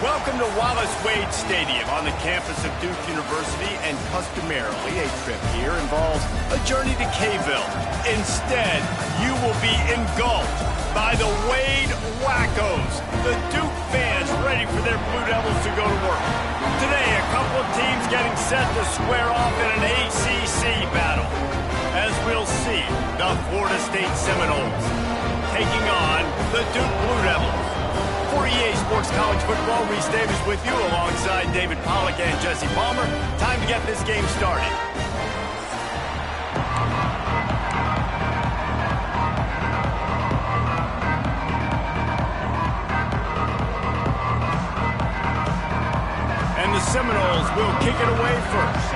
Welcome to Wallace Wade Stadium on the campus of Duke University, and customarily a trip here involves a journey to K-ville. Instead, you will be engulfed by the Wade Wackos, the Duke fans ready for their Blue Devils to go to work. Today, a couple of teams getting set to square off in an ACC battle. As we'll see, the Florida State Seminoles taking on the Duke Blue Devils. For EA Sports College Football, Reese Davis with you alongside David Pollack and Jesse Palmer. Time to get this game started. And the Seminoles will kick it away first.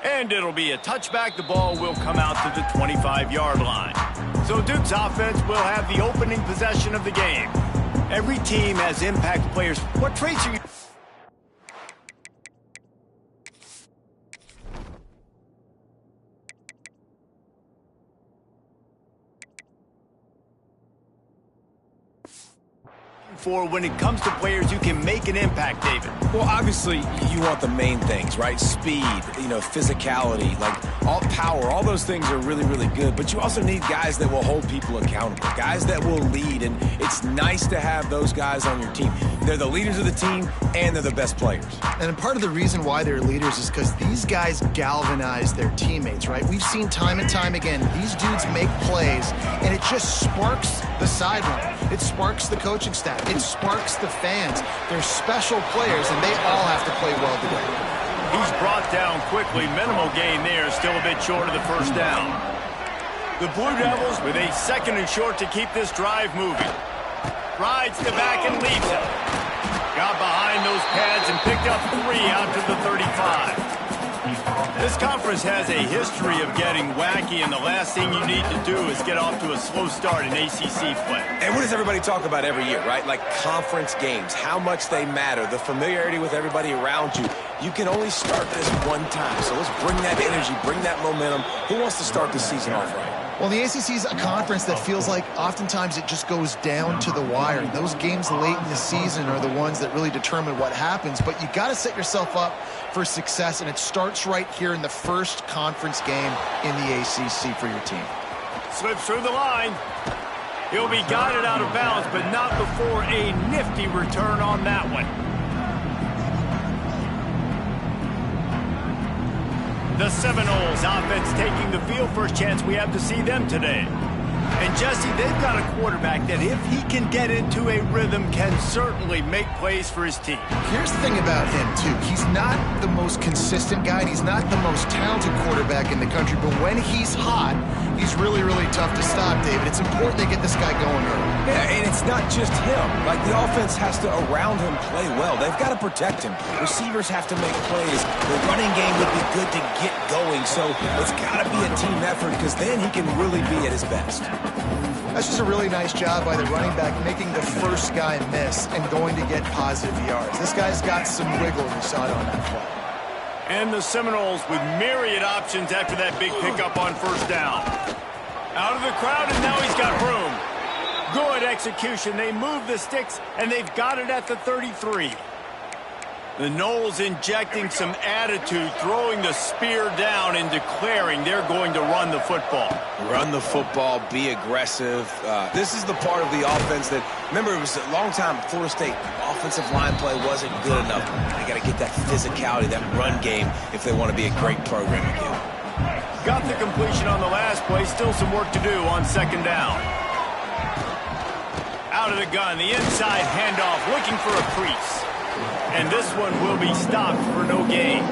And it'll be a touchback. The ball will come out to the 25-yard line. So Duke's offense will have the opening possession of the game. Every team has impact players. What traits are you... for when it comes to players who can make an impact, David? Well, obviously, you want the main things, right? Speed, physicality, like all power, all those things are really, really good. But you also need guys that will hold people accountable, guys that will lead. And it's nice to have those guys on your team. They're the leaders of the team, and they're the best players. And part of the reason why they're leaders is because these guys galvanize their teammates, right? We've seen time and time again, these dudes make plays, and it just sparks the sideline. It sparks the coaching staff. It sparks the fans. They're special players, and they all have to play well together. He's brought down quickly. Minimal gain there. Still a bit short of the first down. The Blue Devils with a second and short to keep this drive moving. Rides the back and leaves it. Got behind those pads and picked up 3 out to the 35. This conference has a history of getting wacky, and the last thing you need to do is get off to a slow start in ACC play. And what does everybody talk about every year, right? Like conference games, how much they matter, the familiarity with everybody around you. You can only start this one time, so let's bring that energy, bring that momentum. Who wants to start the season off right? Well, the ACC is a conference that feels like oftentimes it just goes down to the wire. Those games late in the season are the ones that really determine what happens. But you got to set yourself up for success, and it starts right here in the first conference game in the ACC for your team. Slips through the line. He'll be guided out of bounds, but not before a nifty return on that one. The Seminoles offense taking the field. First chance we have to see them today. And Jesse, they've got a quarterback that if he can get into a rhythm can certainly make plays for his team. Here's the thing about him, too. He's not the most consistent guy, and he's not the most talented quarterback in the country, but when he's hot, he's really, really tough to stop, David. It's important they get this guy going early. Yeah, and it's not just him. Like, the offense has to, around him, play well. They've got to protect him. Receivers have to make plays. The running game would be good to get going, so it's got to be a team effort because then he can really be at his best. That's just a really nice job by the running back, making the first guy miss and going to get positive yards. This guy's got some wiggle. You saw it on that play. And the Seminoles with myriad options after that big pickup on first down. Out of the crowd, and now he's got room. Good execution. They move the sticks, and they've got it at the 33. The Noles injecting some attitude, throwing the spear down and declaring they're going to run the football. Run the football, be aggressive. This is the part of the offense that, remember, it was a long time Florida State offensive line play wasn't good enough. They got to get that physicality, that run game if they want to be a great program again. Got the completion on the last play. Still some work to do on second down. Out of the gun, the inside handoff, looking for a crease. And this one will be stopped for no gain.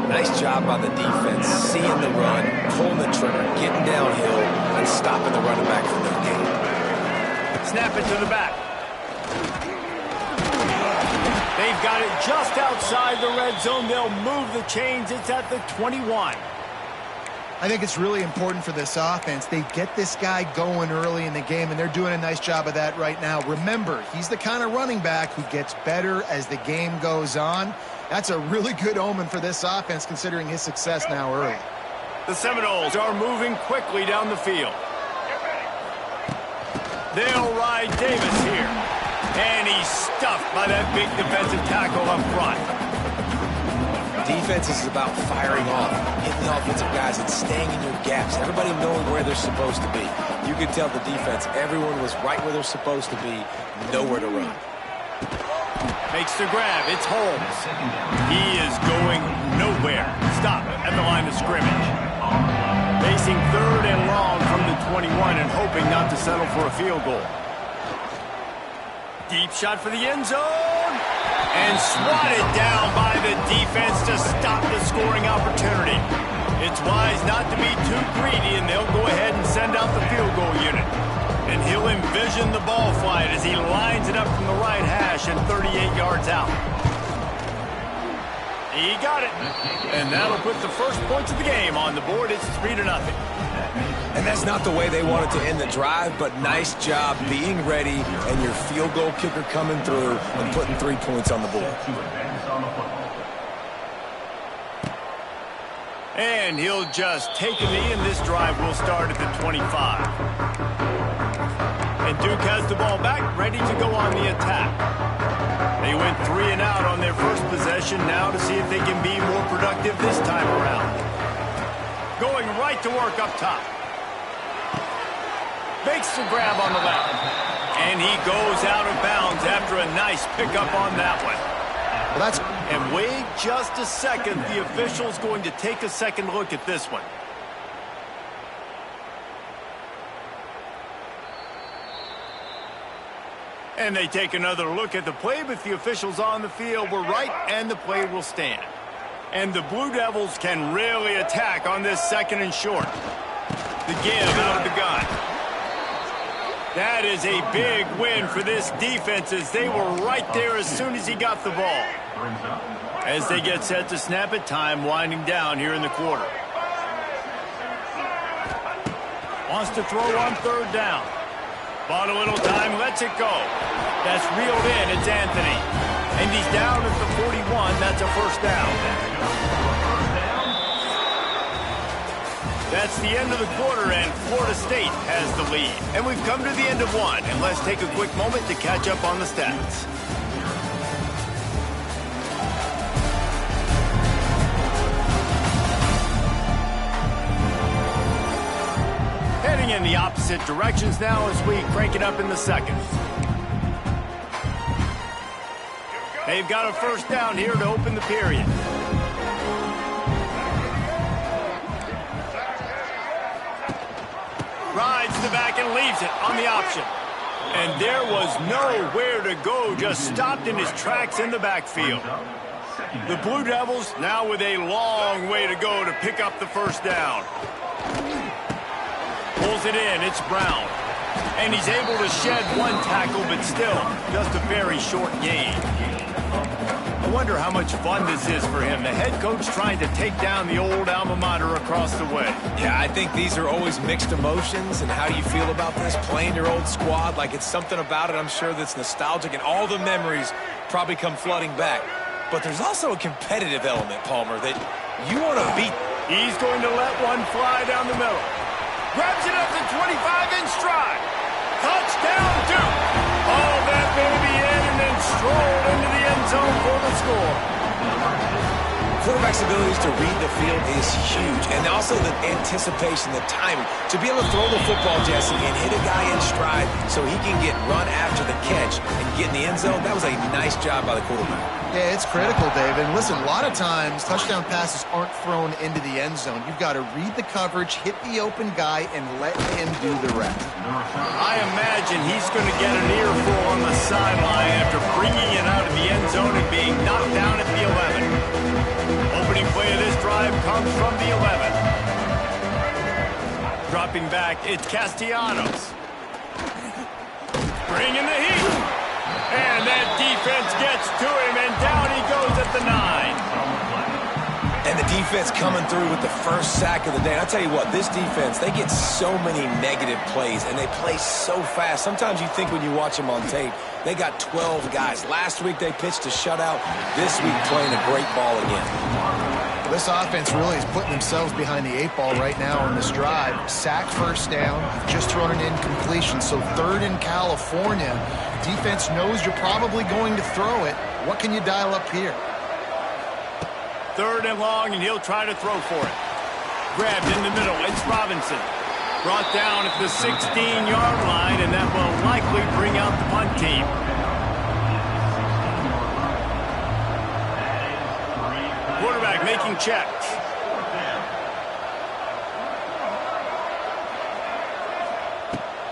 Nice job by the defense, seeing the run, pulling the trigger, getting downhill, and stopping the running back for no gain. Snap it to the back. They've got it just outside the red zone. They'll move the chains. It's at the 21. I think it's really important for this offense. They get this guy going early in the game, and they're doing a nice job of that right now. Remember, he's the kind of running back who gets better as the game goes on. That's a really good omen for this offense, considering his success now early. The Seminoles are moving quickly down the field. They'll ride Davis here. And he's stuffed by that big defensive tackle up front. Defense is about firing off, hitting the offensive guys, and staying in your gaps. Everybody knowing where they're supposed to be. You could tell the defense, everyone was right where they're supposed to be, nowhere to run. Makes the grab. It's Holmes. He is going nowhere. Stop at the line of scrimmage. Facing 3rd and long from the 21 and hoping not to settle for a field goal. Deep shot for the end zone. And swatted down by the defense to stop the scoring opportunity. It's wise not to be too greedy, and they'll go ahead and send out the field goal unit. And he'll envision the ball flight as he lines it up from the right hash and 38 yards out. He got it. And that'll put the first points of the game on the board. It's 3-0. And that's not the way they wanted to end the drive, but nice job being ready and your field goal kicker coming through and putting 3 points on the board. And he'll just take a knee, and this drive will start at the 25. And Duke has the ball back, ready to go on the attack. They went 3 and out on their first possession, now to see if they can be more productive this time around. Going right to work up top. Makes the grab on the left. And he goes out of bounds after a nice pickup on that one. Well, and wait just a second. The official's going to take a second look at this one. And they take another look at the play, but the officials on the field were right, and the play will stand. And the Blue Devils can really attack on this 2nd and short. The give out of the gun. That is a big win for this defense, as they were right there as soon as he got the ball. As they get set to snap it, time winding down here in the quarter. Wants to throw on 3rd down. Bought a little time, lets it go. That's reeled in, it's Anthony. And he's down at the 41, that's a 1st down. That's the end of the quarter, and Florida State has the lead. And we've come to the end of one, and let's take a quick moment to catch up on the stats. Heading in the opposite directions now as we crank it up in the 2nd. They've got a 1st down here to open the period. Rides the back and leaves it on the option. And there was nowhere to go, just stopped in his tracks in the backfield. The Blue Devils now with a long way to go to pick up the 1st down. Pulls it in, it's Brown. And he's able to shed 1 tackle, but still just a very short gain. I wonder how much fun this is for him. The head coach trying to take down the old alma mater across the way. Yeah, I think these are always mixed emotions. And how do you feel about this? Playing your old squad, like it's something about it, I'm sure, that's nostalgic, and all the memories probably come flooding back. But there's also a competitive element, Palmer, that you want to beat. He's going to let one fly down the middle. Grabs it up to 25 in stride. Touchdown, Duke. Oh, that baby in, and then strolled into the end zone for the score. Quarterback's abilities to read the field is huge, and also the anticipation, the timing. To be able to throw the football, Jesse, and hit a guy in stride so he can get run after the catch and get in the end zone, that was a nice job by the quarterback. Yeah, it's critical, David. And listen, a lot of times touchdown passes aren't thrown into the end zone. You've got to read the coverage, hit the open guy, and let him do the rest. I imagine he's going to get an earful on the sideline after bringing it out of the end zone and being knocked down at the 11. Opening play of this drive comes from the 11. Dropping back, it's Castellanos. Bringing the heat. And that defense gets to him, and down he goes at the 9. And And the defense coming through with the first sack of the day. And I'll tell you what, this defense, they get so many negative plays, and they play so fast. Sometimes you think when you watch them on tape, they got 12 guys. Last week they pitched a shutout. This week playing a great ball again. This offense really is putting themselves behind the 8 ball right now on this drive. Sack first down, just thrown an incompletion, so 3rd in California. Defense knows you're probably going to throw it. What can you dial up here? 3rd and long, and he'll try to throw for it. Grabbed in the middle, it's Robinson. Brought down at the 16-yard line, and that will likely bring out the punt team. Quarterback making checks.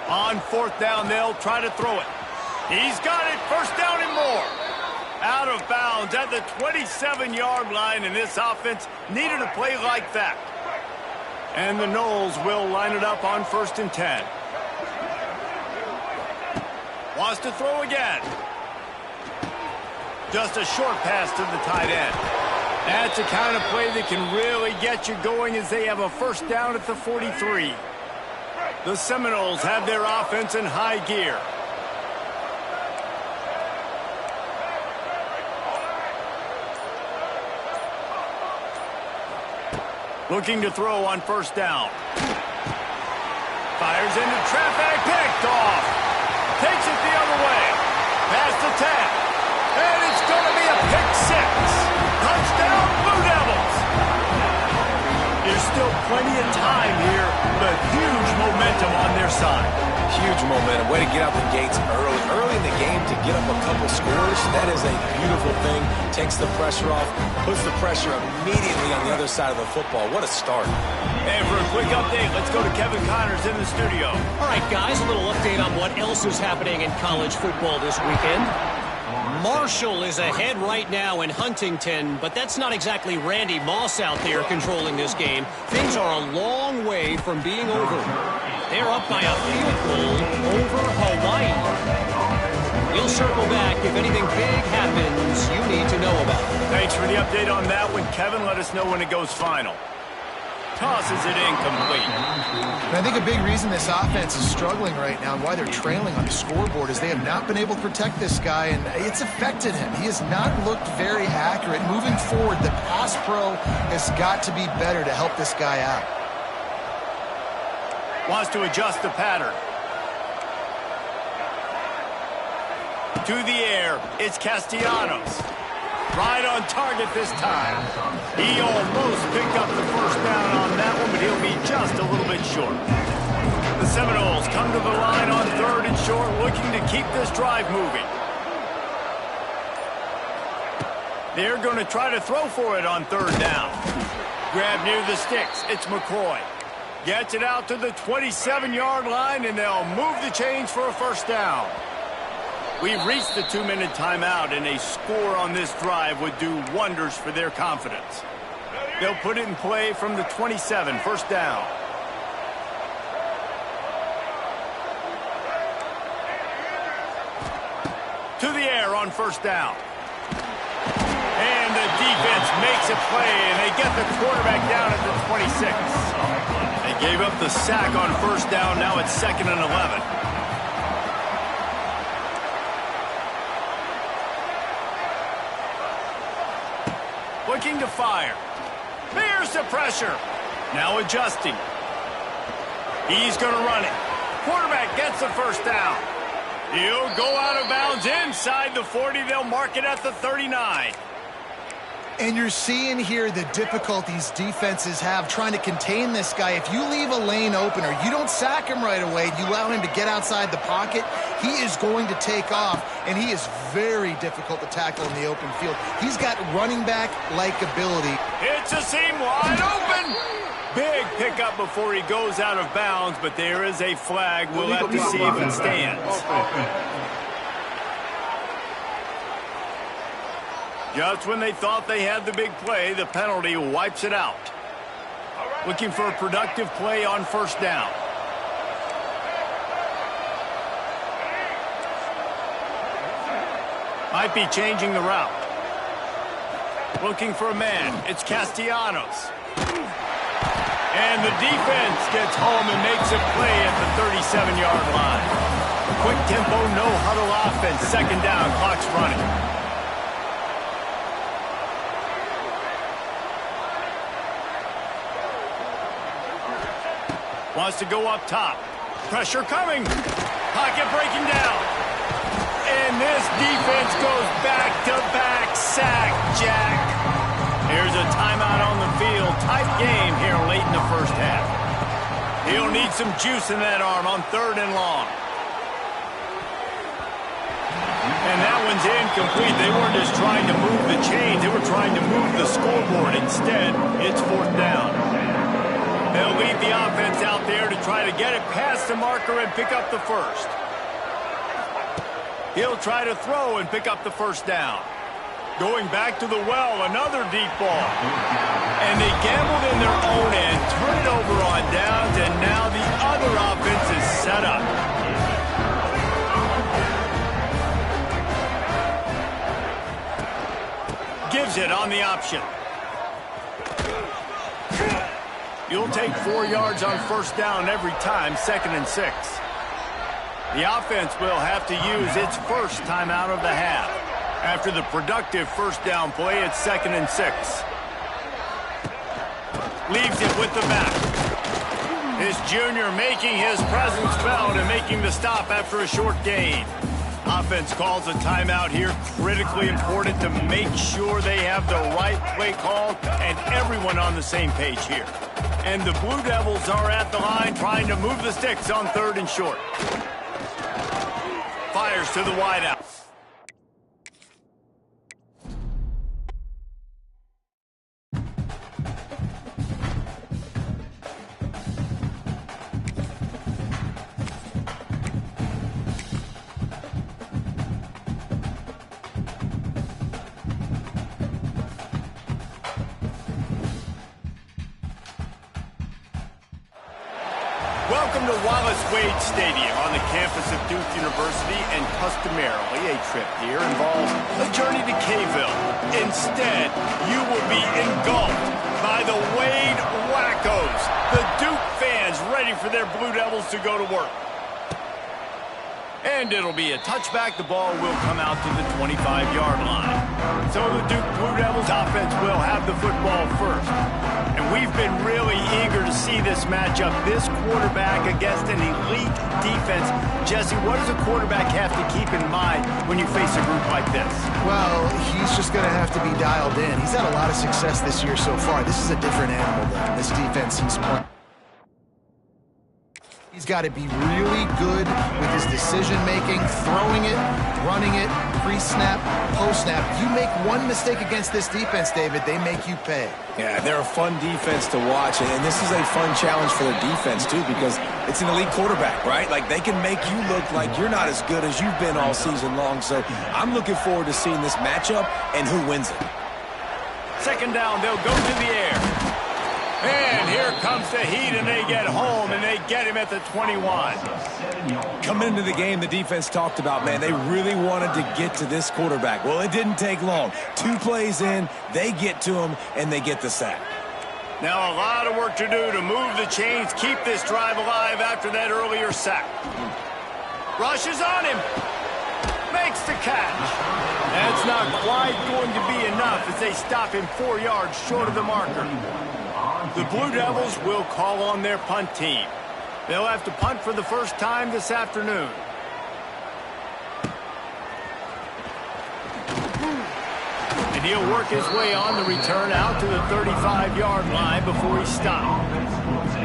On 4th down, they'll try to throw it. He's got it, 1st down and more. Out of bounds at the 27-yard line, and this offense needed a play like that. And the Noles will line it up on 1st and 10. Wants to throw again. Just a short pass to the tight end. That's the kind of play that can really get you going as they have a 1st down at the 43. The Seminoles have their offense in high gear. Looking to throw on 1st down. Fires into traffic, picked off. Takes it the other way. Past the 10. And it's going to be a pick 6. Touchdown, Blue Devils. There's still plenty of time here, but huge momentum on their side. Huge momentum. Way to get out the gates early. Early in the game to get up a couple scores, that is a beautiful thing. Takes the pressure off, puts the pressure immediately on the other side of the football. What a start. And for a quick update, let's go to Kevin Connors in the studio. All right, guys, a little update on what else is happening in college football this weekend. Marshall is ahead right now in Huntington, but that's not exactly Randy Moss out there controlling this game. Things are a long way from being over. They're up by a field goal over Hawaii. We'll circle back if anything big happens you need to know about. Thanks for the update on that one, Kevin. Let us know when it goes final. Tosses it incomplete. And I think a big reason this offense is struggling right now and why they're trailing on the scoreboard is they have not been able to protect this guy, and it's affected him. He has not looked very accurate. Moving forward, the pass pro has got to be better to help this guy out. Wants to adjust the pattern. To the air, it's Castellanos. Right on target this time. He almost picked up the 1st down on that one, but he'll be just a little bit short. The Seminoles come to the line on 3rd and short, looking to keep this drive moving. They're going to try to throw for it on 3rd down. Grab near the sticks. It's McCoy. Gets it out to the 27-yard line, and they'll move the chains for a 1st down. We've reached the 2-minute timeout, and a score on this drive would do wonders for their confidence. They'll put it in play from the 27, 1st down. To the air on 1st down. And the defense makes a play, and they get the quarterback down at the 26. They gave up the sack on 1st down. Now it's 2nd and 11. Looking to fire. Bears the pressure. Now adjusting. He's going to run it. Quarterback gets the 1st down. He'll go out of bounds inside the 40. They'll mark it at the 39. And you're seeing here the difficulties defenses have trying to contain this guy. If you leave a lane open or you don't sack him right away, you allow him to get outside the pocket, he is going to take off, and he is very difficult to tackle in the open field. He's got running back-like ability. It's a seam wide open. Big pickup before he goes out of bounds, but there is a flag. We'll have to see if it stands. Just when they thought they had the big play, the penalty wipes it out. Looking for a productive play on 1st down. Might be changing the route. Looking for a man. It's Castellanos. And the defense gets home and makes a play at the 37-yard line. Quick tempo, no huddle offense. Second down, clock's running. Wants to go up top. Pressure coming. Pocket breaking down. And this defense goes back-to-back sack, Jack. Here's a timeout on the field. Tight game here late in the first half. He'll need some juice in that arm on 3rd and long. And that one's incomplete. They weren't just trying to move the chains. They were trying to move the scoreboard. Instead, it's 4th down. They'll lead the offense out there to try to get it past the marker and pick up the first. He'll try to throw and pick up the first down. Going back to the well, another deep ball. And they gambled in their own end, turn it over on downs, and now the other offense is set up. Gives it on the option. You'll take 4 yards on 1st down every time, 2nd and 6. The offense will have to use its first timeout of the half. After the productive 1st down play, it's 2nd and 6. Leaves it with the back. This junior making his presence felt and making the stop after a short gain. Offense calls a timeout here. Critically important to make sure they have the right play call and everyone on the same page here. And the Blue Devils are at the line trying to move the sticks on 3rd and short. Fires to the wideout. Welcome to Wallace-Wade Stadium on the campus of Duke University, and customarily a trip here involves a journey to K-ville. Instead, you will be engulfed by the Wade Wackos, the Duke fans ready for their Blue Devils to go to work. And it'll be a touchback. The ball will come out to the 25-yard line. So the Duke Blue Devils offense will have the football first. And we've been really eager to see this matchup, this quarterback against an elite defense. Jesse, what does a quarterback have to keep in mind when you face a group like this? Well, he's just going to have to be dialed in. He's had a lot of success this year so far. This is a different animal than this defense he's playing. He's got to be really good with his decision-making, throwing it, running it, pre-snap, post-snap. You make one mistake against this defense, David, they make you pay. Yeah, they're a fun defense to watch, and this is a fun challenge for their defense, too, because it's an elite quarterback, right? Like, they can make you look like you're not as good as you've been all season long, so I'm looking forward to seeing this matchup and who wins it. 2nd down, they'll go to the air. And here comes the heat, and they get home, and they get him at the 21. Coming into the game, the defense talked about, man, they really wanted to get to this quarterback. Well, it didn't take long. 2 plays in, they get to him, and they get the sack. Now a lot of work to do to move the chains, keep this drive alive after that earlier sack. Rushes on him. Makes the catch. That's not quite going to be enough as they stop him 4 yards short of the marker. The Blue Devils will call on their punt team. They'll have to punt for the first time this afternoon. And he'll work his way on the return out to the 35-yard line before he stopped.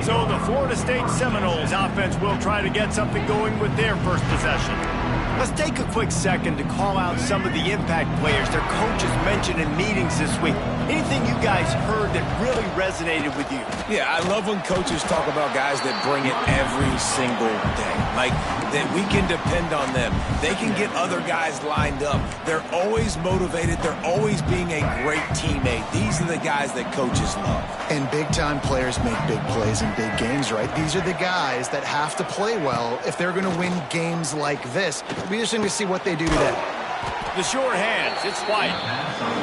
So the Florida State Seminoles offense will try to get something going with their first possession. Let's take a quick second to call out some of the impact players their coaches mentioned in meetings this week. Anything you guys heard that really resonated with you? Yeah, I love when coaches talk about guys that bring it every single day. Like, that we can depend on them. They can get other guys lined up. They're always motivated. They're always being a great teammate. These are the guys that coaches love. And big-time players make big plays in big games, right? These are the guys that have to play well if they're going to win games like this. It'll be interesting to see what they do today. The short hands, it's White.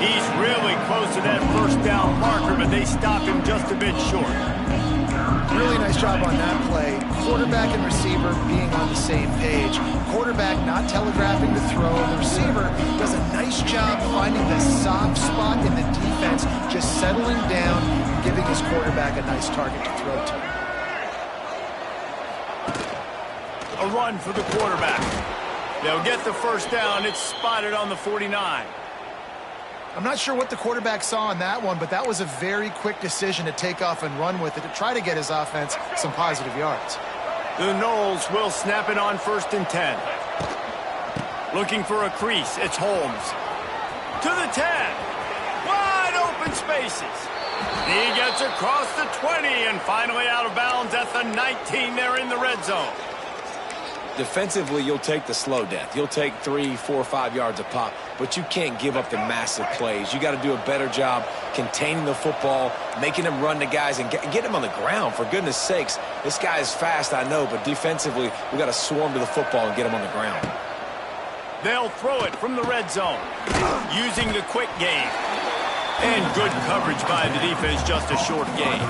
He's really close to that first down marker, but they stop him just a bit short. Really nice job on that play. Quarterback and receiver being on the same page. Quarterback not telegraphing the throw. The receiver does a nice job finding the soft spot in the defense, just settling down, giving his quarterback a nice target to throw to. A run for the quarterback. They'll get the first down. It's spotted on the 49. I'm not sure what the quarterback saw on that one, but that was a very quick decision to take off and run with it to try to get his offense some positive yards. The Noles will snap it on 1st and 10. Looking for a crease. It's Holmes. To the 10. Wide open spaces. He gets across the 20 and finally out of bounds at the 19. They're in the red zone. Defensively, you'll take the slow death. You'll take 3, 4, 5 yards a pop, but you can't give up the massive plays. You got to do a better job containing the football, making them run to guys, and get him on the ground. For goodness sakes, this guy is fast, I know, but defensively, we got to swarm to the football and get him on the ground. They'll throw it from the red zone, using the quick game. And good coverage by the defense, just a short gain.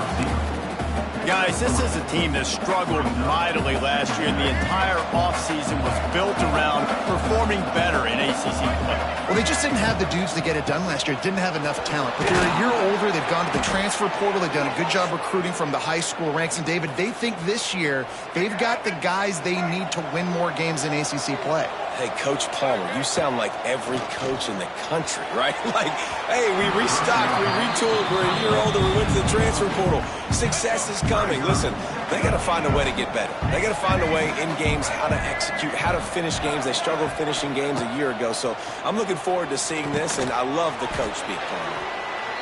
Guys, this is a team that struggled mightily last year, and the entire offseason was built around performing better in ACC play. Well, they just didn't have the dudes to get it done last year. Didn't have enough talent. But they're a year older. They've gone to the transfer portal. They've done a good job recruiting from the high school ranks. And, David, they think this year they've got the guys they need to win more games in ACC play. Hey, Coach Palmer, you sound like every coach in the country, right? Like, hey, we restocked, we retooled, we're a year older, we went to the transfer portal. Success is coming. Listen, they got to find a way to get better. They got to find a way in games how to execute, how to finish games. They struggled finishing games a year ago. So I'm looking forward to seeing this, and I love the coach being Palmer.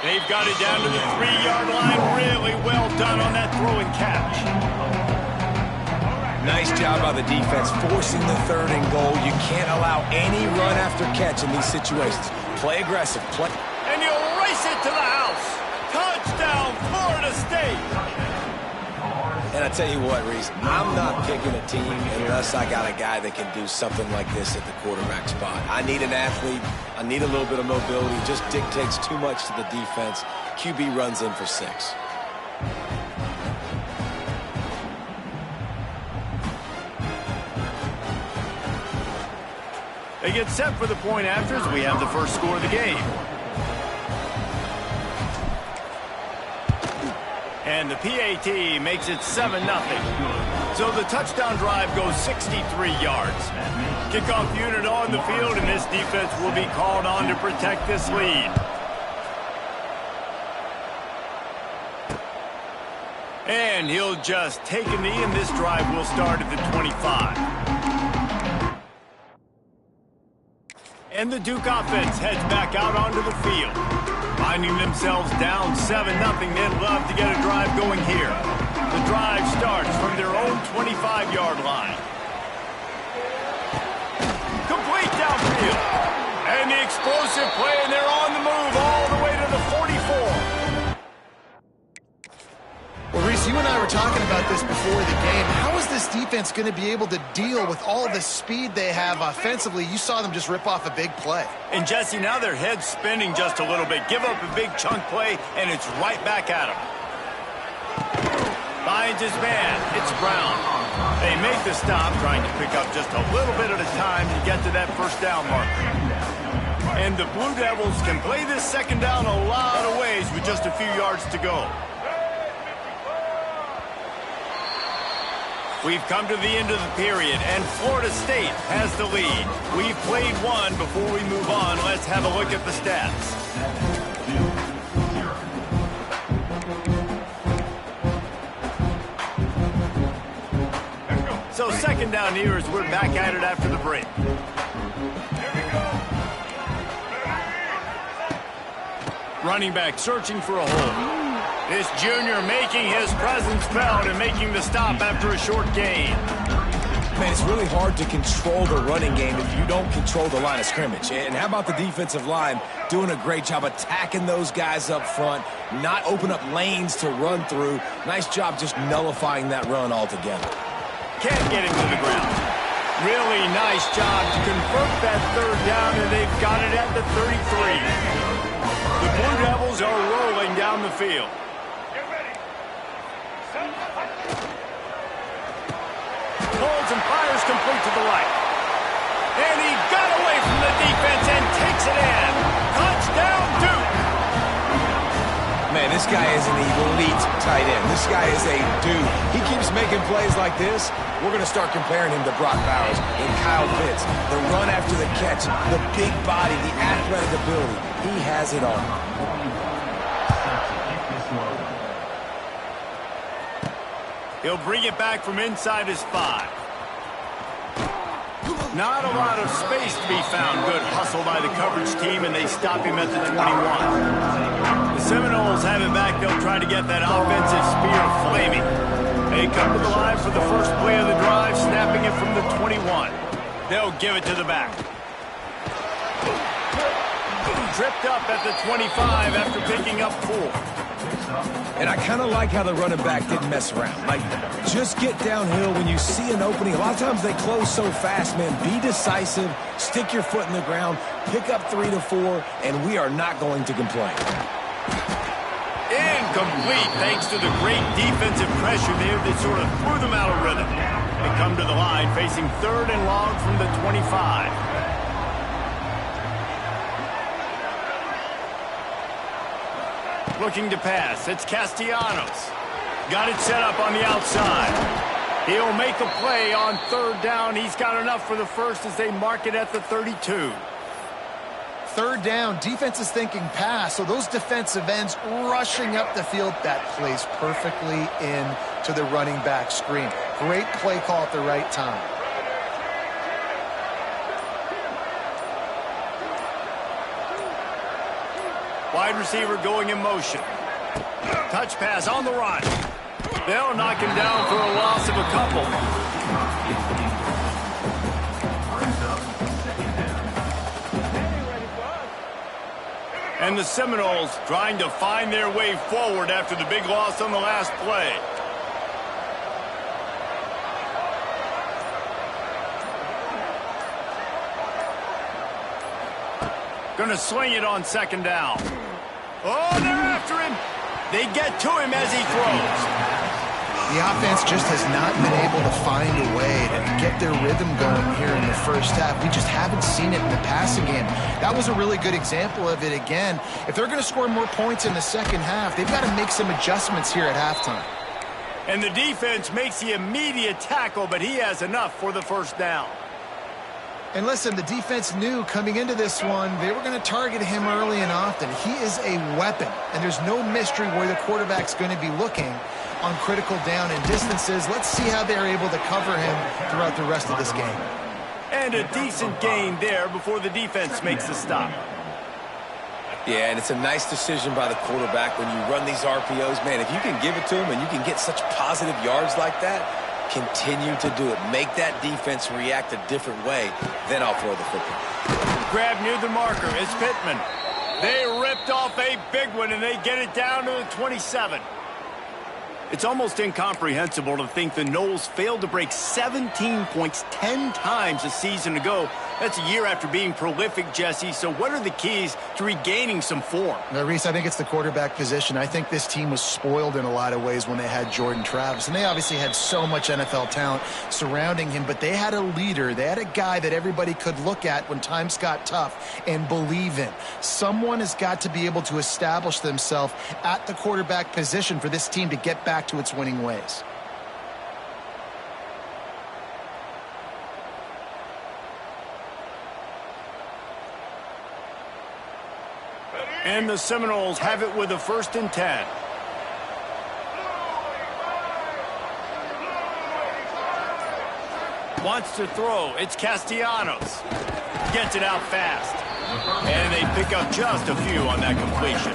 They've got it down to the 3-yard line. Really well done on that throw and catch. Nice job by the defense, forcing the 3rd and goal. You can't allow any run after catch in these situations. Play aggressive. Play. And you'll race it to the house. Touchdown, Florida State. And I tell you what, Reese, I'm not picking a team unless I got a guy that can do something like this at the quarterback spot. I need an athlete. I need a little bit of mobility. It just dictates too much to the defense. QB runs in for 6. They get set for the point after as we have the first score of the game. And the PAT makes it 7-0. So the touchdown drive goes 63 yards. Kickoff unit on the field, and this defense will be called on to protect this lead. And he'll just take a knee, and this drive will start at the 25. And the Duke offense heads back out onto the field. Finding themselves down 7-0, they'd love to get a drive going here. The drive starts from their own 25-yard line. Complete downfield. And the explosive play, and they're on the move all the way to the 44. Well, Reese, you and I were talking about this before the game. How is this defense going to be able to deal with all the speed they have offensively? You saw them just rip off a big play. And, Jesse, now their head's spinning just a little bit. Give up a big chunk play, and it's right back at him. Finds his man. It's Brown. They make the stop, trying to pick up just a little bit at a time to get to that first down marker. And the Blue Devils can play this second down a lot of ways with just a few yards to go. We've come to the end of the period, and Florida State has the lead. We've played one. Before we move on, let's have a look at the stats. So second down here as we're back at it after the break. Running back searching for a hole. This junior making his presence felt and making the stop after a short gain. Man, it's really hard to control the running game if you don't control the line of scrimmage. And how about the defensive line doing a great job attacking those guys up front, not open up lanes to run through. Nice job just nullifying that run altogether. Can't get him to the ground. Really nice job to convert that third down, and they've got it at the 33. The Blue Devils are rolling down the field. Pulls and fires complete to the right. And he got away from the defense and takes it in. Touchdown, Duke. Man, this guy is an elite tight end. This guy is a dude. He keeps making plays like this. We're going to start comparing him to Brock Bowers and Kyle Pitts. The run after the catch, the big body, the athletic ability. He has it all. He'll bring it back from inside his 5. Not a lot of space to be found. Good hustle by the coverage team, and they stop him at the 21. The Seminoles have it back. They'll try to get that offensive spear flaming. They come to the line for the first play of the drive, snapping it from the 21. They'll give it to the back. Tripped up at the 25 after picking up 4. And I kind of like how the running back didn't mess around. Like, just get downhill when you see an opening. A lot of times they close so fast, man. Be decisive, stick your foot in the ground, pick up 3 to 4, and we are not going to complain. Incomplete, thanks to the great defensive pressure there that sort of threw them out of rhythm. They come to the line facing 3rd and long from the 25. Looking to pass. It's Castellanos. Got it set up on the outside. He'll make a play on 3rd down. He's got enough for the first as they mark it at the 32. 3rd down, defense is thinking pass, so those defensive ends rushing up the field. That plays perfectly into the running back screen. Great play call at the right time. Wide receiver going in motion. Touch pass on the run. They'll knock him down for a loss of a couple. And the Seminoles trying to find their way forward after the big loss on the last play. Gonna swing it on 2nd down. Oh, they're after him. They get to him as he throws. The offense just has not been able to find a way to get their rhythm going here in the first half. We just haven't seen it in the passing game. That was a really good example of it again. If they're going to score more points in the second half, they've got to make some adjustments here at halftime. And the defense makes the immediate tackle, but he has enough for the 1st down. And listen, the defense knew coming into this one, they were going to target him early and often. He is a weapon, and there's no mystery where the quarterback's going to be looking on critical down and distances. Let's see how they're able to cover him throughout the rest of this game. And a decent gain there before the defense makes the stop. Yeah, and it's a nice decision by the quarterback when you run these RPOs. Man, if you can give it to him and you can get such positive yards like that, continue to do it. Make that defense react a different way. Then I'll throw the football. Grab near the marker. It's Pittman. They ripped off a big one, and they get it down to the 27. It's almost incomprehensible to think the Noles failed to break 17 points 10 times a season ago. That's a year after being prolific, Jesse. So what are the keys to regaining some form? Now, Reese, I think it's the quarterback position. I think this team was spoiled in a lot of ways when they had Jordan Travis. And they obviously had so much NFL talent surrounding him. But they had a leader. They had a guy that everybody could look at when times got tough and believe in. Someone has got to be able to establish themselves at the quarterback position for this team to get back to its winning ways. And the Seminoles have it with a 1st and 10. Wants to throw. It's Castellanos. Gets it out fast. And they pick up just a few on that completion.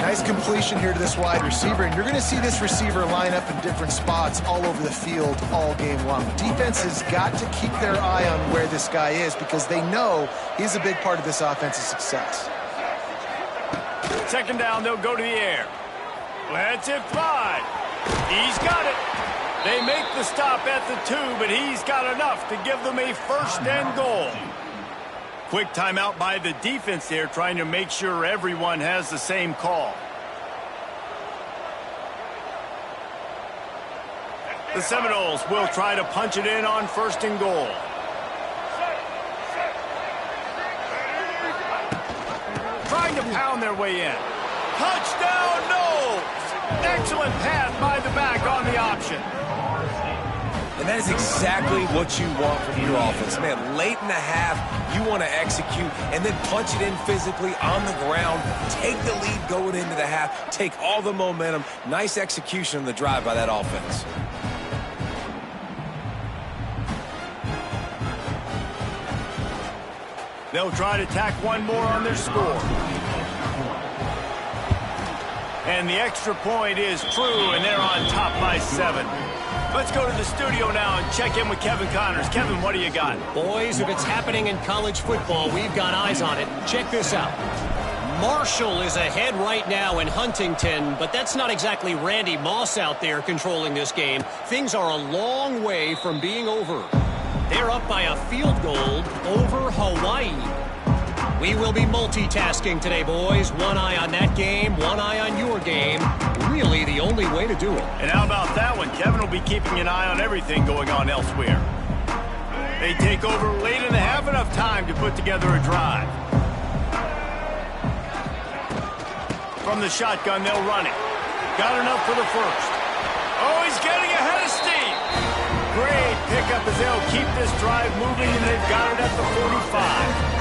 Nice completion here to this wide receiver, and you're going to see this receiver line up in different spots all over the field all game long. Defense has got to keep their eye on where this guy is because they know he's a big part of this offense's success. 2nd down, they'll go to the air. Lets it fly. He's got it. They make the stop at the 2, but he's got enough to give them a 1st and goal. Quick timeout by the defense there, trying to make sure everyone has the same call. The Seminoles will try to punch it in on 1st and goal. Trying to pound their way in. Touchdown, no! Excellent pass by the back on the option. And that is exactly what you want from your offense. Man, late in the half, you want to execute and then punch it in physically on the ground. Take the lead going into the half. Take all the momentum. Nice execution on the drive by that offense. They'll try to tack one more on their score. And the extra point is true, and they're on top by 7. Let's go to the studio now and check in with Kevin Connors. Kevin, what do you got? Boys, if it's happening in college football, we've got eyes on it. Check this out. Marshall is ahead right now in Huntington, but that's not exactly Randy Moss out there controlling this game. Things are a long way from being over. They're up by a field goal over Hawaii. We will be multitasking today, boys. One eye on that game, one eye on your game. Really the only way to do it. And how about that one? Kevin will be keeping an eye on everything going on elsewhere. They take over late in the half, enough time to put together a drive. From the shotgun, they'll run it. Got enough for the 1st. Oh, he's getting ahead of steam. Great pickup as they'll keep this drive moving, and they've got it at the 45.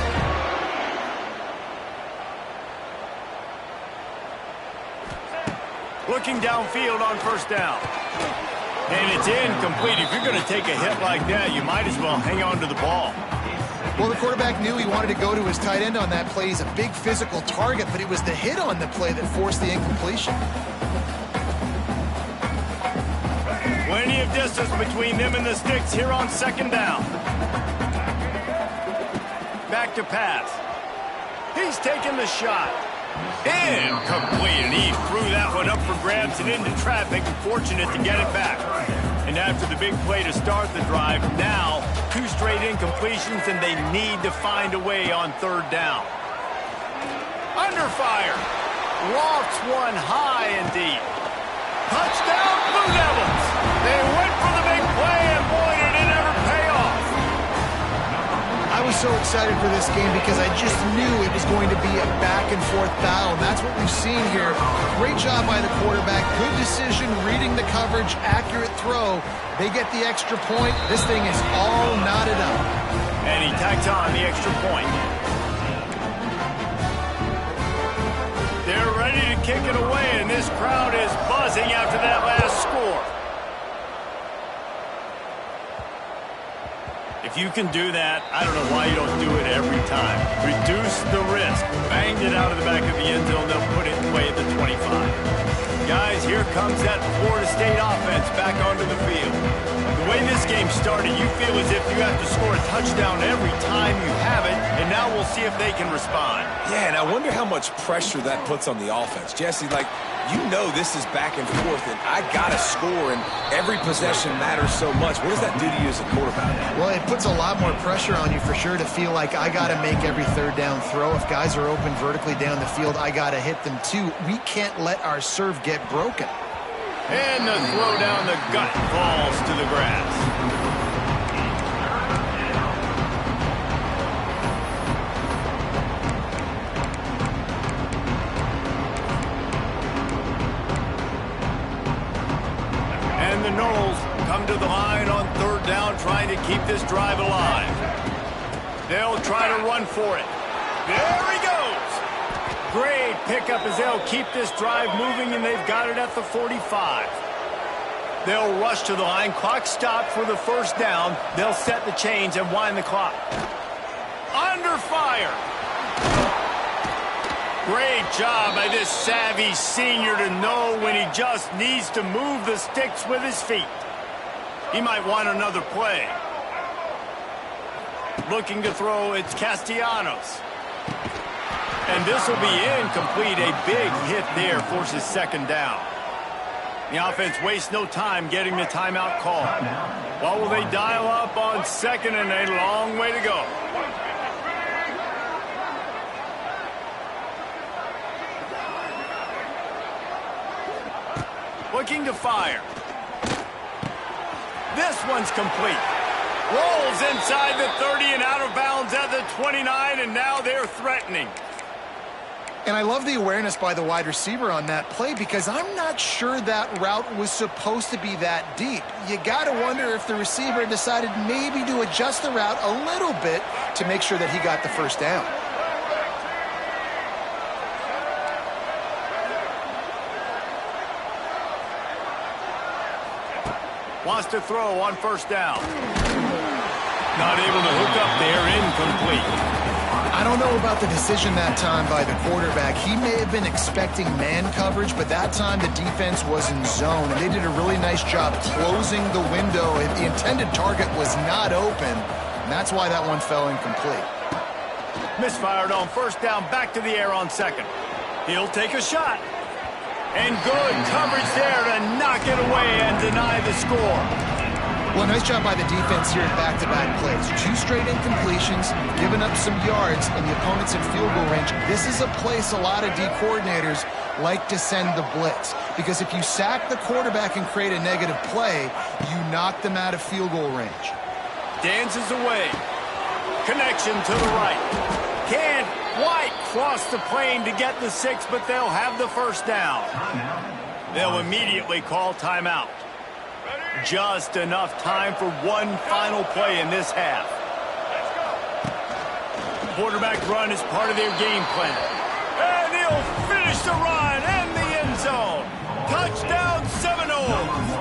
Looking downfield on 1st down. And it's incomplete. If you're going to take a hit like that, you might as well hang on to the ball. Well, the quarterback knew he wanted to go to his tight end on that play. He's a big physical target, but it was the hit on the play that forced the incompletion. Plenty of distance between them and the sticks here on 2nd down. Back to pass. He's taking the shot. Incomplete, and he threw that one up for grabs and into traffic, and fortunate to get it back. And after the big play to start the drive, now 2 straight incompletions, and they need to find a way on 3rd down. Under fire. Lofts one high and deep. Touchdown, Blue Devils. They went for the big play, and boy, did it ever pay off. I was so excited for this game because I just knew it was going to be a back-and-forth battle, and that's what we've seen here. Great job by the quarterback. Good decision, reading the coverage, accurate throw. They get the extra point. This thing is all knotted up. And he tacks on the extra point. They're ready to kick it away, and this crowd is buzzing after that last score. If you can do that, I don't know why you don't do it every time. Reduce the risk. Banged it out of the back of the end zone. They'll put it away at the 25. Guys, here comes that Florida State offense back onto the field. The way this game started, you feel as if you have to score a touchdown every time you have it, and now we'll see if they can respond. Yeah, and I wonder how much pressure that puts on the offense. Jesse, like, you know this is back and forth, and I got to score, and every possession matters so much. What does that do to you as a quarterback? Well, it puts a lot more pressure on you for sure to feel like I got to make every 3rd down throw. If guys are open vertically down the field, I got to hit them too. We can't let our serve get broken. And the throw down the gut falls to the grass. And the Noles come to the line on 3rd down, trying to keep this drive alive. They'll try to run for it. There he goes. Great pickup as they'll keep this drive moving, and they've got it at the 45. They'll rush to the line. Clock stopped for the 1st down. They'll set the chains and wind the clock. Under fire. Great job by this savvy senior to know when he just needs to move the sticks with his feet. He might want another play. Looking to throw, it's Castellanos. And this will be incomplete. A big hit there forces 2nd down. The offense wastes no time getting the timeout call. What will they dial up on second and a long way to go? Looking to fire. This one's complete. Rolls inside the 30 and out of bounds at the 29, and now they're threatening. And I love the awareness by the wide receiver on that play because I'm not sure that route was supposed to be that deep. You got to wonder if the receiver decided maybe to adjust the route a little bit to make sure that he got the first down. Wants to throw on first down. Not able to hook up there, incomplete. I don't know about the decision that time by the quarterback. He may have been expecting man coverage, but that time the defense was in zone, and they did a really nice job closing the window. The intended target was not open, and that's why that one fell incomplete. Misfired on first down, back to the air on second. He'll take a shot. And good coverage there to knock it away and deny the score. Well, nice job by the defense here in back-to-back plays. 2 straight incompletions, giving up some yards, and the opponent's in field goal range. This is a place a lot of D coordinators like to send the blitz, because if you sack the quarterback and create a negative play, you knock them out of field goal range. Dances away. Connection to the right. Can't White cross the plane to get the 6, but they'll have the first down. They'll immediately call timeout. Just enough time for one final play in this half. Quarterback run is part of their game plan. And he'll finish the run in the end zone. Touchdown Seminoles.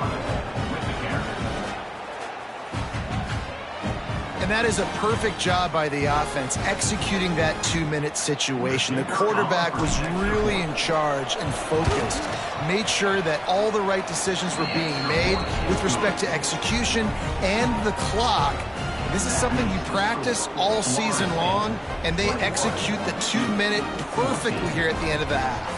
And that is a perfect job by the offense, executing that 2-minute situation. The quarterback was really in charge and focused. Made sure that all the right decisions were being made with respect to execution and the clock. This is something you practice all season long, and they execute the 2-minute perfectly here at the end of the half.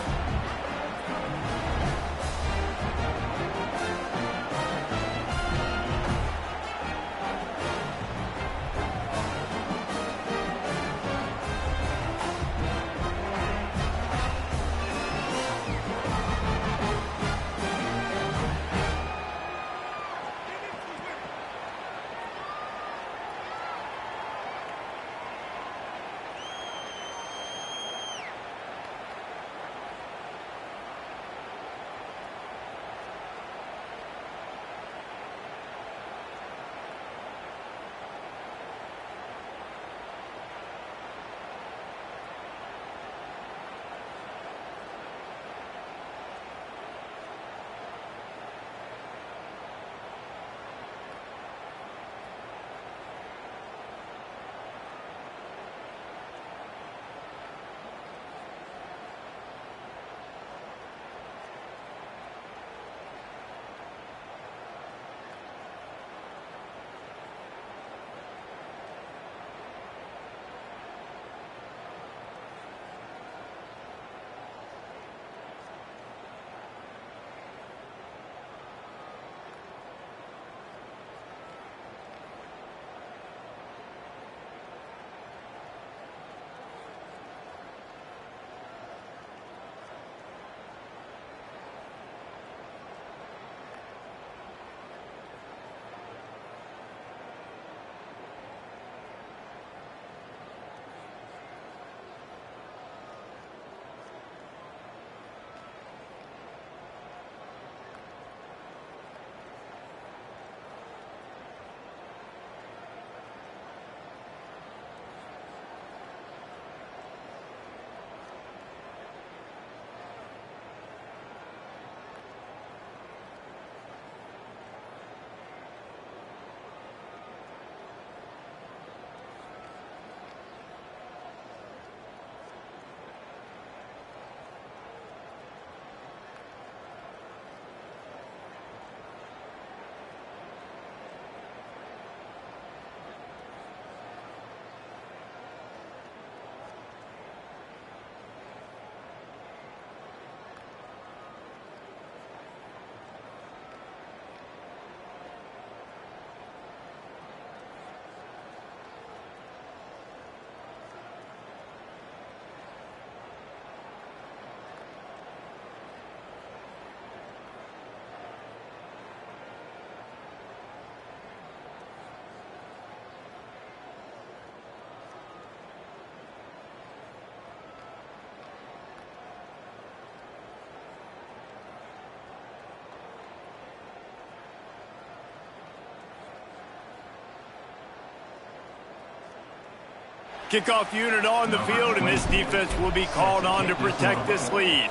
Kickoff unit on the field, and this defense will be called on to protect this lead.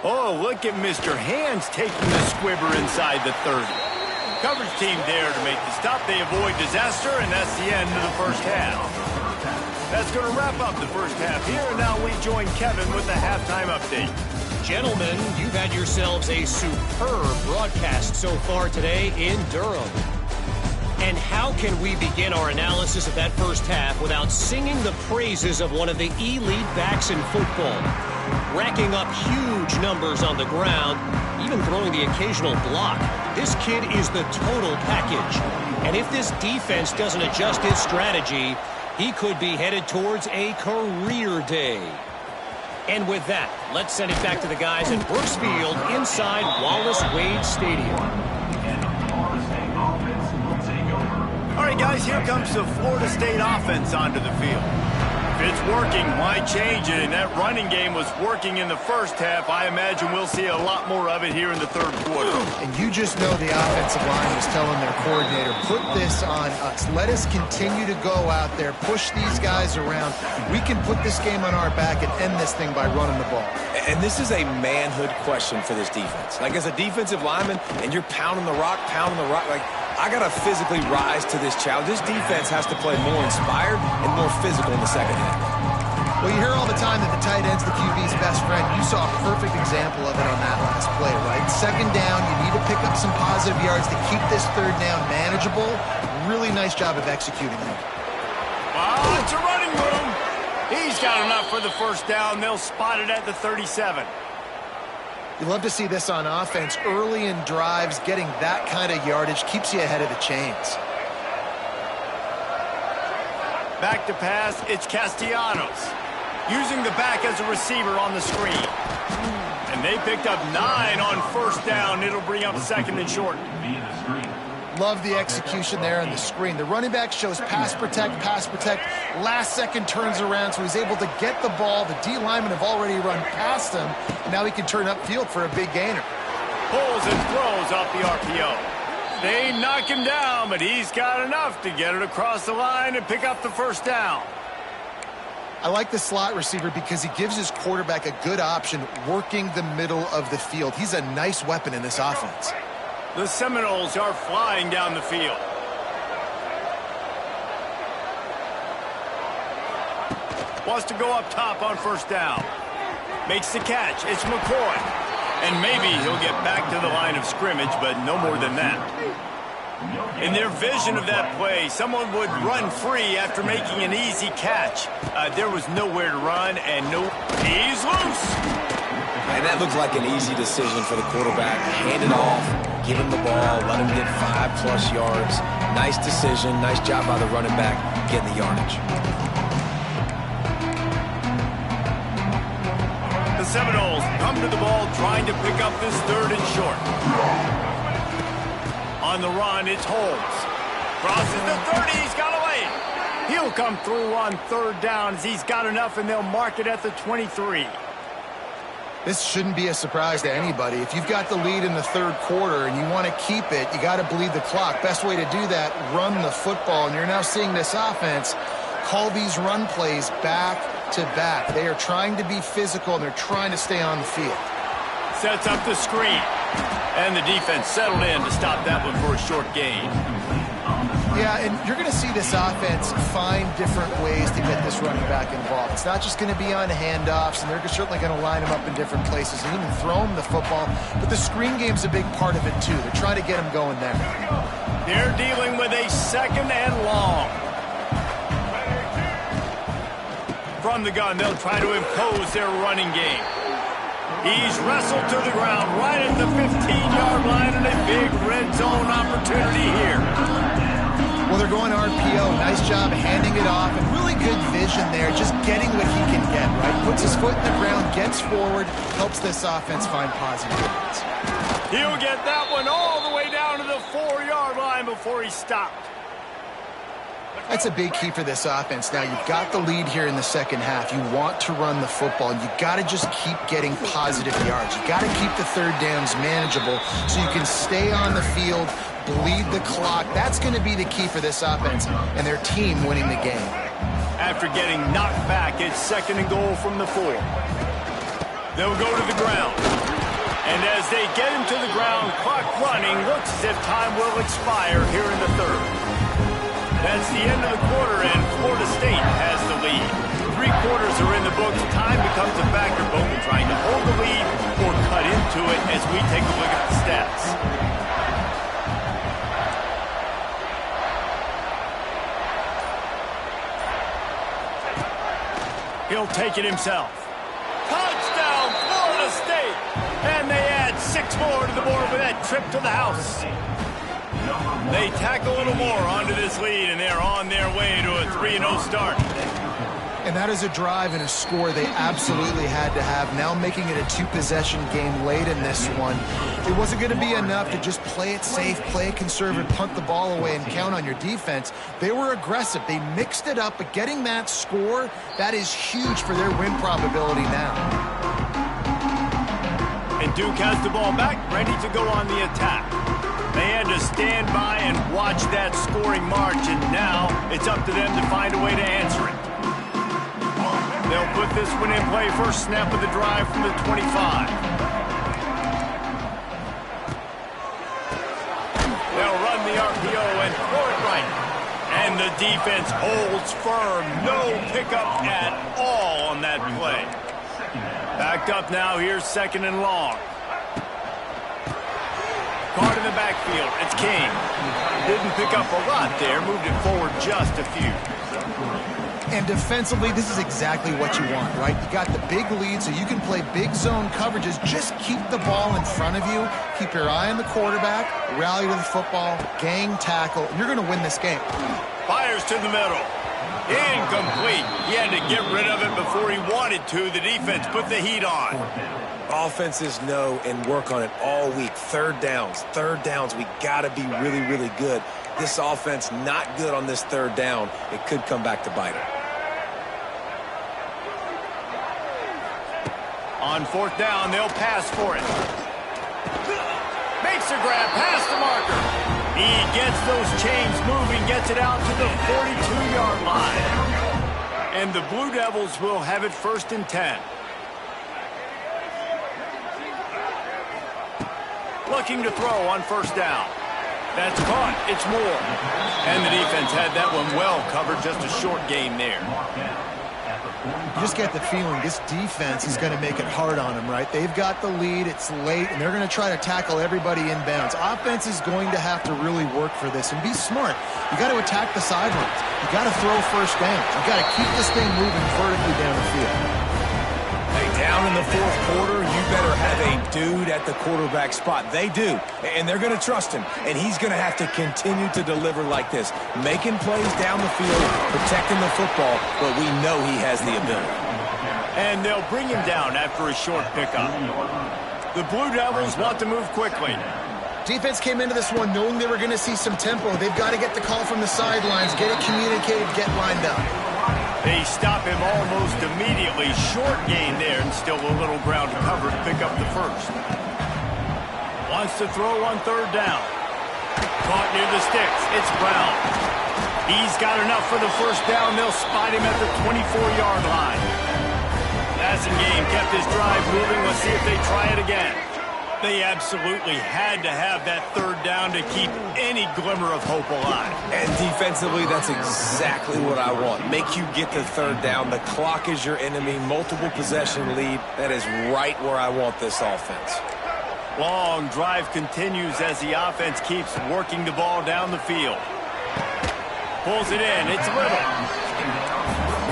Oh, look at Mr. Hands taking the squibber inside the 30. Coverage team there to make the stop. They avoid disaster, and that's the end of the first half. That's going to wrap up the first half here, and now we join Kevin with the halftime update. Gentlemen, you've had yourselves a superb broadcast so far today in Durham. And how can we begin our analysis of that first half without singing the praises of one of the elite backs in football? Racking up huge numbers on the ground, even throwing the occasional block. This kid is the total package. And if this defense doesn't adjust its strategy, he could be headed towards a career day. And with that, let's send it back to the guys at Brooks Field inside Wallace Wade Stadium. All right, guys, here comes the Florida State offense onto the field. If it's working, why change it? And that running game was working in the first half. I imagine we'll see a lot more of it here in the third quarter. And you just know the offensive line was telling their coordinator, put this on us. Let us continue to go out there, push these guys around. We can put this game on our back and end this thing by running the ball. And this is a manhood question for this defense. Like, as a defensive lineman, and you're pounding the rock, like, I got to physically rise to this challenge. This defense has to play more inspired and more physical in the second half. Well, you hear all the time that the tight end's the QB's best friend. You saw a perfect example of it on that last play, right? Second down, you need to pick up some positive yards to keep this third down manageable. Really nice job of executing that. Oh, it's a running room. He's got enough for the first down. They'll spot it at the 37. You love to see this on offense. Early in drives, getting that kind of yardage keeps you ahead of the chains. Back to pass, it's Castellanos. Using the back as a receiver on the screen. And they picked up 9 on first down. It'll bring up second and short. Love the execution there on the screen. The running back shows pass protect. Last second turns around, so he's able to get the ball. The D linemen have already run past him, and now he can turn upfield for a big gainer. Pulls and throws off the RPO. They knock him down, but he's got enough to get it across the line and pick up the first down. I like the slot receiver because he gives his quarterback a good option working the middle of the field. He's a nice weapon in this offense. The Seminoles are flying down the field. Wants to go up top on first down. Makes the catch. It's McCoy. And maybe he'll get back to the line of scrimmage, but no more than that. In their vision of that play, someone would run free after making an easy catch. There was nowhere to run, and he's loose. And that looked like an easy decision for the quarterback. Hand it off, give him the ball, let him get 5+ yards. Nice decision, nice job by the running back getting the yardage. The Seminoles come to the ball trying to pick up this third and short. On the run, it's Holmes. Crosses the 30, he's got away. He'll come through on third down as he's got enough, and they'll mark it at the 23. This shouldn't be a surprise to anybody. If you've got the lead in the third quarter and you want to keep it, you got to bleed the clock. Best way to do that, run the football. And you're now seeing this offense call these run plays back to back. They are trying to be physical, and they're trying to stay on the field. Sets up the screen. And the defense settled in to stop that one for a short gain. Yeah, and you're going to see this offense find different ways to get this running back involved. It's not just going to be on handoffs, and they're certainly going to line him up in different places and even throw him the football. But the screen game's a big part of it, too. They're trying to get him going there. They're dealing with a second and long. From the gun, they'll try to impose their running game. He's wrestled to the ground right at the 15-yard line, and a big red zone opportunity here. Well, they're going RPO. Nice job handing it off, and really good vision there, just getting what he can get, right? Puts his foot in the ground, gets forward, helps this offense find positive yards. He'll get that one all the way down to the 4-yard line before he stopped. That's a big key for this offense. Now, you've got the lead here in the second half. You want to run the football. You got to just keep getting positive yards. You got to keep the third downs manageable so you can stay on the field, bleed the clock. That's going to be the key for this offense and their team winning the game. After getting knocked back, it's 2nd and goal from the 4. They'll go to the ground. And as they get him to the ground, clock running, looks as if time will expire here in the 3rd. That's the end of the quarter, and Florida State has the lead. 3 quarters are in the books. Time becomes a factor, both in trying to hold the lead or cut into it as we take a look at the stats. He'll take it himself. Touchdown, Florida State! And they add 6 more to the board with that trip to the house. They tack a little more onto this lead, and they're on their way to a 3-0 start. And that is a drive and a score they absolutely had to have. Now making it a 2-possession game late in this one. It wasn't going to be enough to just play it safe, play it conservative, punt the ball away, and count on your defense. They were aggressive. They mixed it up, but getting that score, that is huge for their win probability now. And Duke has the ball back, ready to go on the attack. They had to stand by and watch that scoring march, and now it's up to them to find a way to answer it. They'll put this one in play. First snap of the drive from the 25. They'll run the RPO and throw it right. And the defense holds firm. No pickup at all on that play. Backed up now. Here's 2nd and long. Caught in the backfield. It's King. Didn't pick up a lot there. Moved it forward just a few. And defensively, this is exactly what you want, right? You got the big lead, so you can play big zone coverages. Just keep the ball in front of you. Keep your eye on the quarterback. Rally to the football. Gang tackle. And you're going to win this game. Fires to the middle. Incomplete. He had to get rid of it before he wanted to. The defense put the heat on. Offenses know and work on it all week. Third downs. We got to be really, really good. This offense not good on this 3rd down. It could come back to bite them. On 4th down, they'll pass for it. Makes a grab past the marker. He gets those chains moving, gets it out to the 42-yard line. And the Blue Devils will have it 1st and 10. Looking to throw on 1st down. That's caught. It's Moore. And the defense had that one well covered. Just a short gain there. You just get the feeling this defense is going to make it hard on them, right? They've got the lead. It's late, and they're going to try to tackle everybody inbounds. Offense is going to have to really work for this and be smart. You got to attack the sidelines. You got to throw 1st down. You got to keep this thing moving vertically down the field. Hey, down in the 4th quarter, you better have a dude at the quarterback spot. They do, and they're going to trust him, and he's going to have to continue to deliver like this, making plays down the field, protecting the football, but we know he has the ability. And they'll bring him down after a short pickup. The Blue Devils want to move quickly. Defense came into this one knowing they were going to see some tempo. They've got to get the call from the sidelines, get it communicated, get lined up. They stop him almost immediately. Short gain there, and still a little ground to cover to pick up the 1st. Wants to throw on 3rd down. Caught near the sticks. It's Brown. He's got enough for the 1st down. They'll spot him at the 24-yard line. Passing game kept his drive moving. Let's see if they try it again. They absolutely had to have that 3rd down to keep any glimmer of hope alive. And defensively, that's exactly what I want. Make you get the 3rd down. The clock is your enemy. Multiple possession lead. That is right where I want this offense. Long drive continues as the offense keeps working the ball down the field. Pulls it in. It's Little.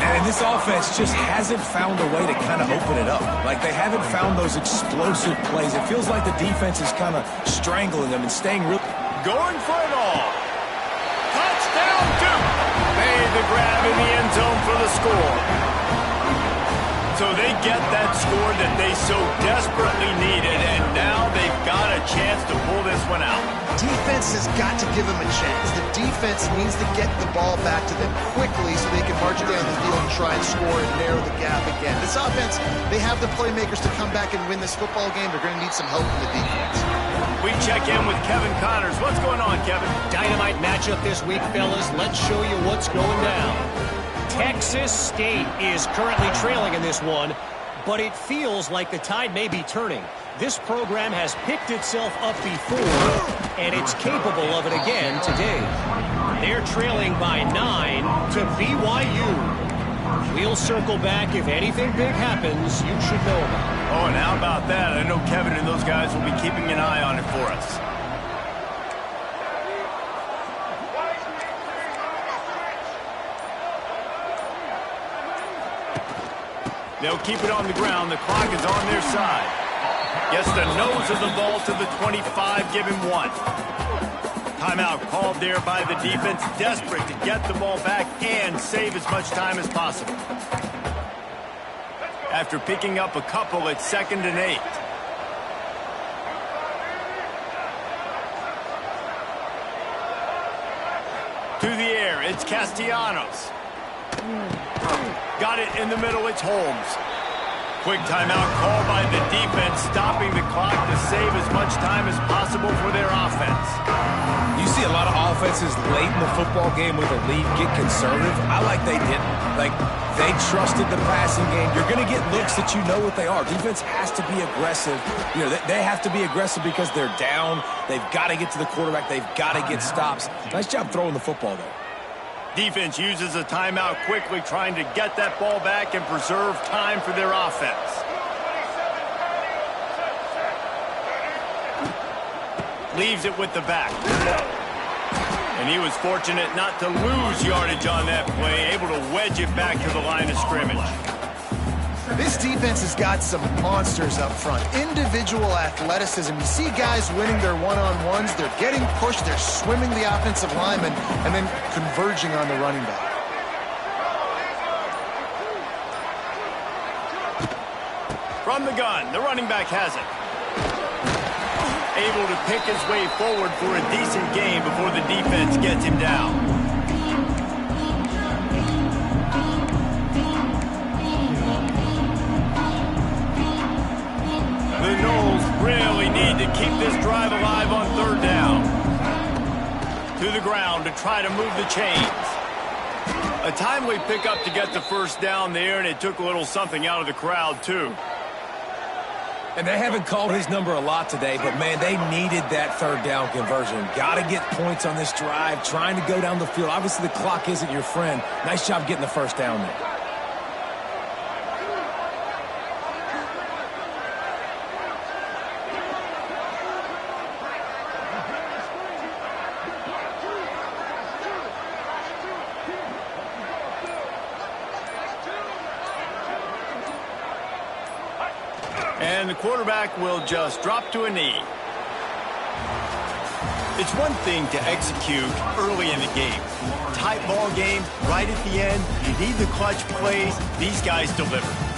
And this offense just hasn't found a way to kind of open it up. Like, they haven't found those explosive plays. It feels like the defense is kind of strangling them and staying real. Going for it all. Touchdown, Duke. Made the grab in the end zone for the score. So they get that score that they so desperately needed, and now they've got a chance to pull this one out. Defense has got to give them a chance. The defense needs to get the ball back to them quickly so they can march down the field and try and score and narrow the gap again. This offense, they have the playmakers to come back and win this football game. They're going to need some help from the defense. We check in with Kevin Connors. What's going on, Kevin? Dynamite matchup this week, fellas. Let's show you what's going down. Texas State is currently trailing in this one, but it feels like the tide may be turning. This program has picked itself up before, and it's capable of it again today. They're trailing by 9 to BYU. We'll circle back. If anything big happens, you should know about it. Oh, and how about that? I know Kevin and those guys will be keeping an eye on it for us. They'll keep it on the ground. The clock is on their side. Gets the nose of the ball to the 25. Give him 1. Timeout called there by the defense. Desperate to get the ball back and save as much time as possible. After picking up a couple, it's 2nd and 8. To the air, it's Castellanos. Got it in the middle, it's Holmes. Quick timeout called by the defense, stopping the clock to save as much time as possible for their offense. You see a lot of offenses late in the football game with a lead get conservative. I like they didn't. Like, they trusted the passing game. You're going to get looks that you know what they are. Defense has to be aggressive. You know, they have to be aggressive because they're down. They've got to get to the quarterback. They've got to get stops. Nice job throwing the football, though. Defense uses a timeout quickly, trying to get that ball back and preserve time for their offense. Leaves it with the back. And he was fortunate not to lose yardage on that play, able to wedge it back to the line of scrimmage. This defense has got some monsters up front. Individual athleticism. You see guys winning their one-on-ones. They're getting pushed. They're swimming the offensive lineman and then converging on the running back. From the gun, the running back has it. Able to pick his way forward for a decent gain before the defense gets him down. The Noles really need to keep this drive alive on 3rd down. To the ground to try to move the chains. A timely pickup to get the 1st down there, and it took a little something out of the crowd, too. And they haven't called his number a lot today, but, man, they needed that 3rd down conversion. Got to get points on this drive, trying to go down the field. Obviously, the clock isn't your friend. Nice job getting the 1st down there. And the quarterback will just drop to a knee. It's one thing to execute early in the game. Tight ball game, right at the end, you need the clutch plays. These guys deliver.